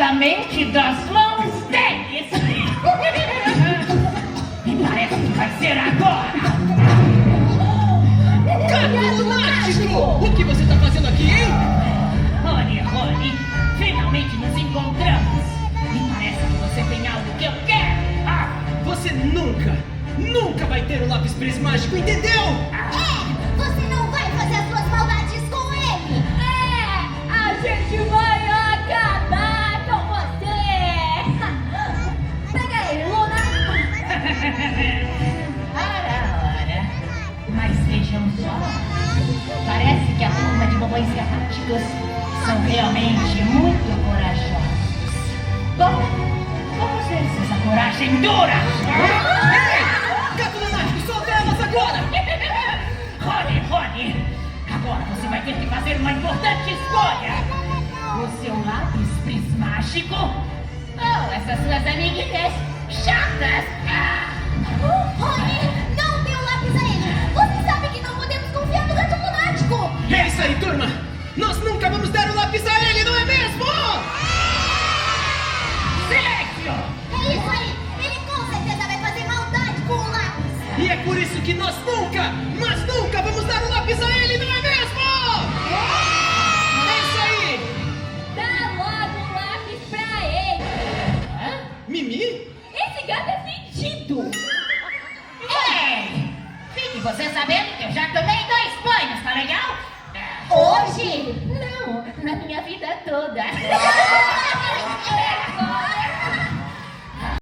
diretamente das mãos deles. E parece que vai ser agora. Gato Lunático! O que você tá fazendo aqui, hein? Rony, finalmente nos encontramos. E parece que você tem algo que eu quero. Você nunca vai ter o lápis prismático, entendeu? Você não vai fazer as suas maldades com ele! A gente vai acabar com você! Pega ele, Luna! Ora. Mas vejam só. Parece que a turma de bobões galácticos são realmente muito corajosos. Bom, vamos ver se essa coragem dura. Ei! Gato Lunático, solta elas agora! Rony, agora você vai ter que fazer uma importante escolha. O seu lápis prismático ou essas suas amiguinhas chatas. Rony, não dê o lápis a ele! Você sabe que não podemos confiar no Gato Lunático! É isso aí, turma! Nós nunca vamos dar o lápis a ele, não é mesmo? Silêncio! É isso aí! Ele com certeza vai fazer maldade com o lápis! E é por isso que nós nunca vamos dar o lápis a ele, não é mesmo? É isso aí! Dá logo o lápis pra ele! Mimi? Esse gato é fedido! Ei! Fique você sabendo que eu já tomei 2 banhos, tá legal? Hoje? Não, na minha vida toda!